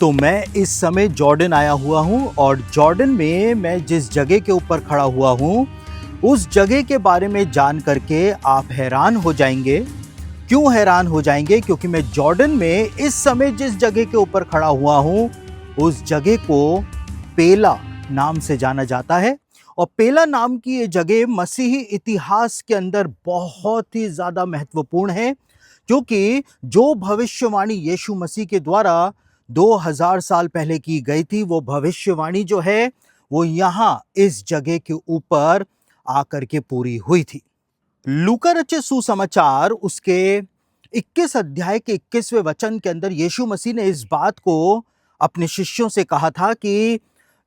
तो मैं इस समय जॉर्डन आया हुआ हूँ और जॉर्डन में मैं जिस जगह के ऊपर खड़ा हुआ हूँ उस जगह के बारे में जान करके आप हैरान हो जाएंगे। क्यों हैरान हो जाएंगे? क्योंकि मैं जॉर्डन में इस समय जिस जगह के ऊपर खड़ा हुआ हूँ उस जगह को पेला नाम से जाना जाता है। और पेला नाम की ये जगह मसीही इतिहास के अंदर बहुत ही ज्यादा महत्वपूर्ण है, क्योंकि जो भविष्यवाणी यीशु मसीह के द्वारा 2000 साल पहले की गई थी वो भविष्यवाणी जो है वो यहाँ इस जगह के ऊपर आकर के पूरी हुई थी। लूका रचित सुसमाचार उसके 21 अध्याय के 21वें वचन के अंदर यीशु मसीह ने इस बात को अपने शिष्यों से कहा था कि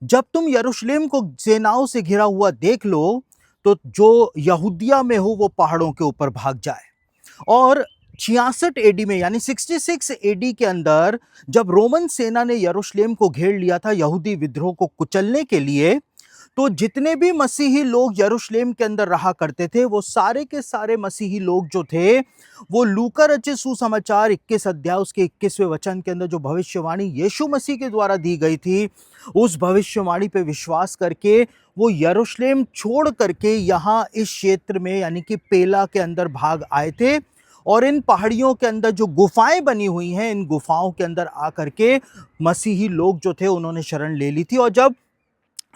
जब तुम यरूशलेम को सेनाओं से घिरा हुआ देख लो तो जो यहूदिया में हो वो पहाड़ों के ऊपर भाग जाए। और 66 एडी में यानी 66 एडी के अंदर जब रोमन सेना ने यरूशलेम को घेर लिया था यहूदी विद्रोह को कुचलने के लिए, तो जितने भी मसीही लोग यरूशलेम के अंदर रहा करते थे वो सारे के सारे मसीही लोग जो थे वो लूका रचित सुसमाचार 21 अध्याय उसके 21वें वचन के अंदर जो भविष्यवाणी यीशु मसीह के द्वारा दी गई थी उस भविष्यवाणी पे विश्वास करके वो यरूशलेम छोड़ करके यहाँ इस क्षेत्र में यानी कि पेला के अंदर भाग आए थे। और इन पहाड़ियों के अंदर जो गुफाएं बनी हुई हैं इन गुफाओं के अंदर आकर के मसीही लोग जो थे उन्होंने शरण ले ली थी। और जब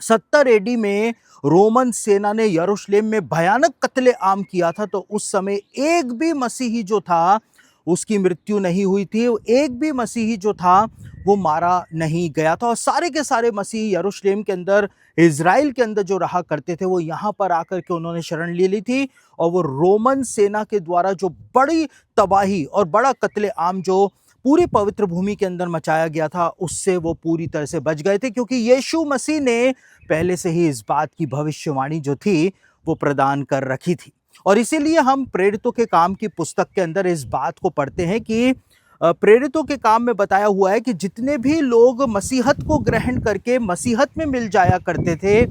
70 एडी में रोमन सेना ने यरूशलेम में भयानक कत्ले आम किया था तो उस समय एक भी मसीही जो था उसकी मृत्यु नहीं हुई थी, एक भी मसीही जो था वो मारा नहीं गया था। और सारे के सारे मसीही यरूशलेम के अंदर इज़राइल के अंदर जो रहा करते थे वो यहाँ पर आकर के उन्होंने शरण ले ली थी। और वो रोमन सेना के द्वारा जो बड़ी तबाही और बड़ा कत्ले आम जो पूरी पवित्र भूमि के अंदर मचाया गया था उससे वो पूरी तरह से बच गए थे, क्योंकि यीशु मसीह ने पहले से ही इस बात की भविष्यवाणी जो थी वो प्रदान कर रखी थी। और इसीलिए हम प्रेरितों के काम की पुस्तक के अंदर इस बात को पढ़ते हैं कि प्रेरितों के काम में बताया हुआ है कि जितने भी लोग मसीहत को ग्रहण करके मसीहत में मिल जाया करते थे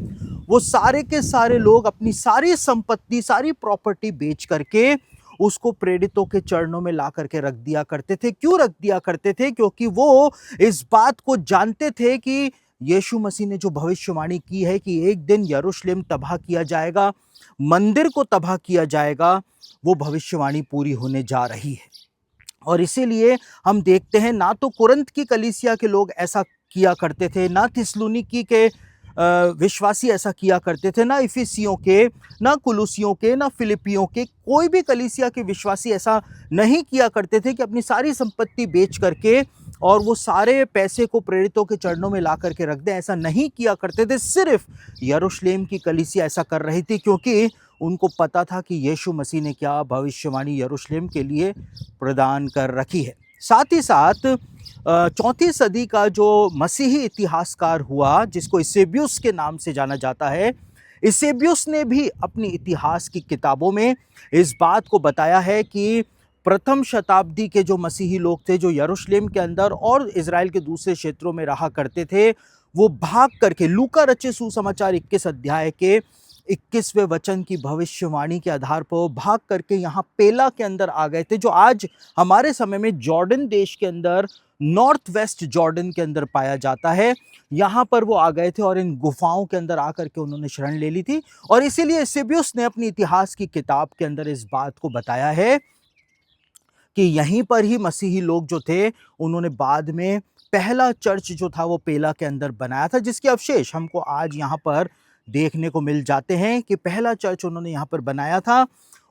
वो सारे के सारे लोग अपनी सारी संपत्ति सारी प्रॉपर्टी बेच करके उसको प्रेरितों के चरणों में ला करके रख दिया करते थे। क्यों रख दिया करते थे? क्योंकि वो इस बात को जानते थे कि यीशु मसीह ने जो भविष्यवाणी की है कि एक दिन यरूशलेम तबाह किया जाएगा, मंदिर को तबाह किया जाएगा, वो भविष्यवाणी पूरी होने जा रही है। और इसीलिए हम देखते हैं ना तो कुरिन्थ की कलीसिया के लोग ऐसा किया करते थे, ना थिस्सलुनीकी के विश्वासी ऐसा किया करते थे, ना इफिसियों के, ना कुलुसियों के, ना फिलिपियों के, कोई भी कलीसिया के विश्वासी ऐसा नहीं किया करते थे कि अपनी सारी संपत्ति बेच करके और वो सारे पैसे को प्रेरितों के चरणों में ला करके रख दें। ऐसा नहीं किया करते थे। सिर्फ यरूशलेम की कलीसिया ऐसा कर रही थी क्योंकि उनको पता था कि यीशु मसीह ने क्या भविष्यवाणी यरूशलेम के लिए प्रदान कर रखी है। साथ ही साथ 4वीं सदी का जो मसीही इतिहासकार हुआ जिसको इसेबियुस के नाम से जाना जाता है, इसेबियुस ने भी अपनी इतिहास की किताबों में इस बात को बताया है कि प्रथम शताब्दी के जो मसीही लोग थे जो यरूशलेम के अंदर और इज़राइल के दूसरे क्षेत्रों में रहा करते थे वो भाग करके लूका रचित सुसमाचार 21 अध्याय के 21वें वचन की भविष्यवाणी के आधार पर भाग करके यहाँ पेला के अंदर आ गए थे, जो आज हमारे समय में जॉर्डन देश के अंदर नॉर्थ वेस्ट जॉर्डन के अंदर पाया जाता है। यहाँ पर वो आ गए थे और इन गुफाओं के अंदर आकर के उन्होंने शरण ले ली थी। और इसीलिए इसेबियुस ने अपनी इतिहास की किताब के अंदर इस बात को बताया है कि यहीं पर ही मसीही लोग जो थे उन्होंने बाद में पहला चर्च जो था वो पेला के अंदर बनाया था, जिसके अवशेष हमको आज यहाँ पर देखने को मिल जाते हैं कि पहला चर्च उन्होंने यहाँ पर बनाया था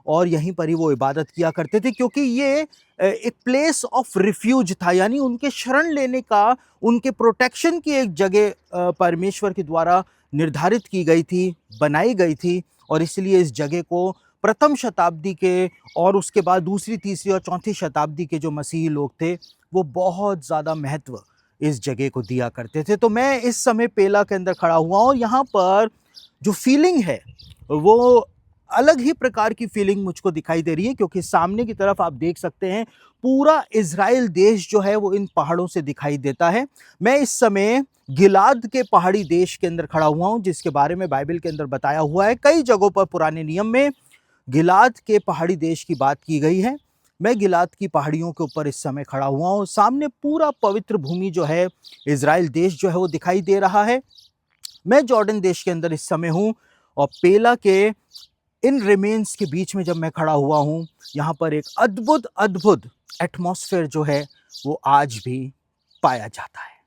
और यहीं पर ही वो इबादत किया करते थे, क्योंकि ये एक प्लेस ऑफ रिफ्यूज था, यानी उनके शरण लेने का, उनके प्रोटेक्शन की एक जगह परमेश्वर के द्वारा निर्धारित की गई थी, बनाई गई थी। और इसलिए इस जगह को प्रथम शताब्दी के और उसके बाद दूसरी, तीसरी और चौथी शताब्दी के जो मसीही लोग थे वो बहुत ज़्यादा महत्व इस जगह को दिया करते थे। तो मैं इस समय पेला के अंदर खड़ा हुआ और यहाँ पर जो फीलिंग है वो अलग ही प्रकार की फीलिंग मुझको दिखाई दे रही है, क्योंकि सामने की तरफ आप देख सकते हैं पूरा इज़राइल देश जो है वो इन पहाड़ों से दिखाई देता है। मैं इस समय गिलाद के पहाड़ी देश के अंदर खड़ा हुआ हूँ, जिसके बारे में बाइबल के अंदर बताया हुआ है। कई जगहों पर पुराने नियम में गिलाद के पहाड़ी देश की बात की गई है। मैं गिलाद की पहाड़ियों के ऊपर इस समय खड़ा हुआ हूँ। सामने पूरा पवित्र भूमि जो है, इज़राइल देश जो है वो दिखाई दे रहा है। मैं जॉर्डन देश के अंदर इस समय हूँ और पेला के इन रिमेन्स के बीच में जब मैं खड़ा हुआ हूँ, यहाँ पर एक अद्भुत अद्भुत एटमॉस्फेयर जो है वो आज भी पाया जाता है।